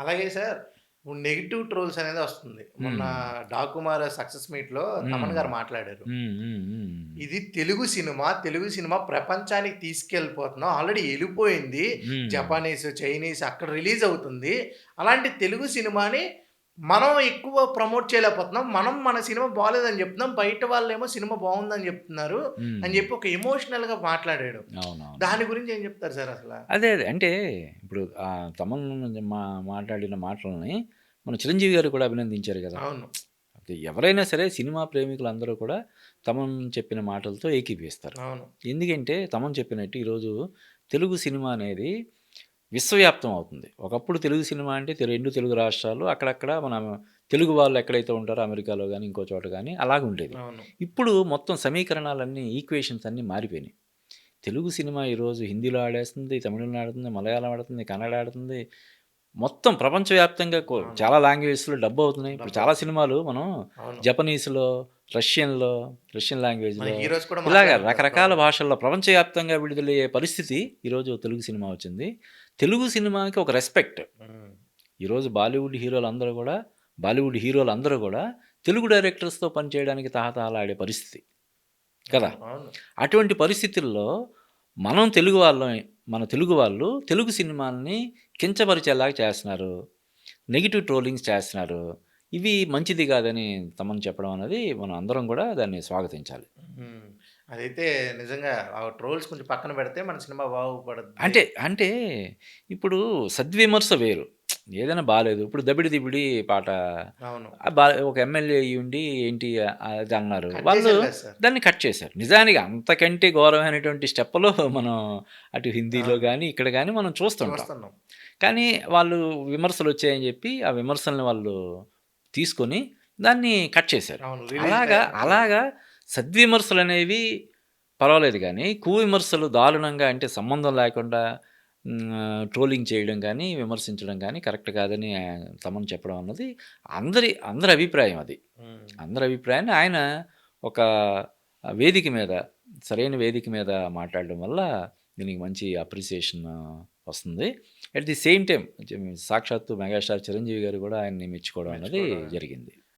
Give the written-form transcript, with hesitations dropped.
అలాగే సార్ ఇప్పుడు negative trolls అనేది వస్తుంది. మొన్న హ్మ్. 'డాకుమార్' సక్సెస్ మీట్‌లో హ్మ్. తమన్ గారు మాట్లాడారు. హ్మ్. హ్మ్. హ్మ్. ఇది తెలుగు సినిమా ప్రపంచానికి తీసుకెళ్ళిపోతున్నాం. ఆల్రెడీ ఎళ్ళిపోయింది. హ్మ్. జపానీస్, చైనీస్ అక్కడ రిలీజ్ అవుతుంది. అలాంటి తెలుగు సినిమాని మనం ఎక్కువ ప్రమోట్ చేయలేకపోతున్నాం. మనం మన సినిమా బాలేదని చెప్తున్నాం. బయట వాళ్ళేమో సినిమా బావుందని చెప్తున్నారు అని హ్మ్. చెప్పి ఒక ఎమోషనల్‌గా మాట్లాడాడు. అవునవునవును. దాని గురించి ఏం చెప్తారు సార్ అసల? అదే. అంటే ఇప్పుడు తమన్ మాట్లాడిన మాటలని మన చిరంజీవి గారు కూడా అభినందించారు గదా! అవును. అది ఎవరైనా సరే సినిమా ప్రేమికులందరూ కూడా తమన్ చెప్పిన మాటలతో ఏకీభవిస్తారు. అవును. ఎందుకంటే తమన్ చెప్పినట్టు ఈరోజు తెలుగు సినిమా అనేది విశ్వవ్యాప్తం అవుతుంది. ఒకప్పుడు తెలుగు సినిమా అంటే 2 తెలుగు రాష్ట్రాలు అక్కడక్కడ మన తెలుగు వాళ్ళు ఎక్కడైతే ఉంటారో అమెరికాలో గాని, ఇంకో చోట గాని అలాగుండేది. అవును. ఇప్పుడు మొత్తం సమీకరణాలన్నీ ఈక్వేషన్స్ అన్నీ మారిపోయినాయి. తెలుగు సినిమా ఈరోజు హిందీలో ఆడేస్తుంది, తమిళంలో ఆడుతుంది, మలయాళం ఆడుతుంది, కన్నడ ఆడుతుంది. మొత్తం ప్రపంచవ్యాప్తంగా అవును. చాలా లాంగ్వేజెస్‌లో డబ్ అవుతున్నాయి. ఇప్పుడు చాలా డబ్బవుతుంది. సినిమాలు మనం అవును. జపనీస్‌లో, రష్యన్‌లో, రష్యన్ మన లాంగ్వేజ్‌లో హీరోస్ కూడా ఇలాగ మాట్లాడుతున్నారు రకరకాల ప్రపంచం. భాషల్లో ప్రపంచవ్యాప్తంగా విడుదలయ్యే పరిస్థితి ఈరోజు తెలుగు సినిమా వచ్చింది. తెలుగు సినిమాకి ఒక రెస్పెక్ట్. హ్మ్. ఈరోజు బాలీవుడ్ హీరోలందరూ గూడా తెలుగు డైరెక్టర్స్‌తో పనిచేయడానికి తహతహలాడే పరిస్థితి కదా! అవును. అవును. అటువంటి పరిస్థితుల్లో మనం తెలుగు వాళ్ళం మన తెలుగు వాళ్ళు తెలుగు సినిమాల్ని కించపరిచేలాగా చేస్తున్నారు. నెగెటివ్ ట్రోలింగ్స్ చేస్తున్నారు. ఇవి మంచిది కాదని తమన్ చెప్పడం అనేది మనం అందరం గూడా దాన్ని స్వాగతించాలి. హ్మ్. అదైతే నిజంగా ఆ ట్రోల్స్ కొంచెం పక్కన పెడితే మన సినిమా బాగుపడుద్ది. అంటే ఇప్పుడు సద్విమర్శ వేరు. ఏదైనా బాలేదు. ఇప్పుడు 'దబిడి దిబిడి' పాట అవును. ఒక ఎమ్మెల్యే అయ్యుండి ఏంటి అది అన్నారు. కట్ వాళ్ళు చేసారు కదా సార్. దాన్ని కట్ చేశారు. నిజానికి అంతకంటే ఘోరమైనటువంటి స్టెప్పులు మనం అటు హిందీలో అవును. గాని, ఇక్కడ గాని మనం చూస్తుంటాం. చూస్తున్నాం. కానీ వాళ్ళు విమర్శలొచ్చాయని జెప్పి, ఆ విమర్శల్ని వాళ్ళు తీసుకొని దాన్ని కట్ చేశారు. అవును. రిలీజ్ అలాగా, టైమ్‌కి అలాగా సద్విమర్శలనేవి పర్వాలేదు గానీ, కువిమర్శలు దారుణంగా అంటే సంబంధం లేకుండా ట్రోలింగ్ చేయడం గానీ, విమర్శించడం గానీ కరెక్ట్ కాదని తమన్ చెప్పడం అన్నది అందరి అభిప్రాయం అది. హ్మ్. అందరి అభిప్రాయాన్ని ఆయన ఒక వేదిక మీద, సరైన వేదిక మీద మాట్లాడడం వల్ల దీనికి మంచి అప్రిసియేషన్ వస్తుంది. అట్ ది సేమ్ టైమ్ సాక్షాత్తు మెగాస్టార్ చిరంజీవి గారు గూడా ఆయన్ని మెచ్చుకోవడం అన్నది మెచ్చుకోవడం. జరిగింది.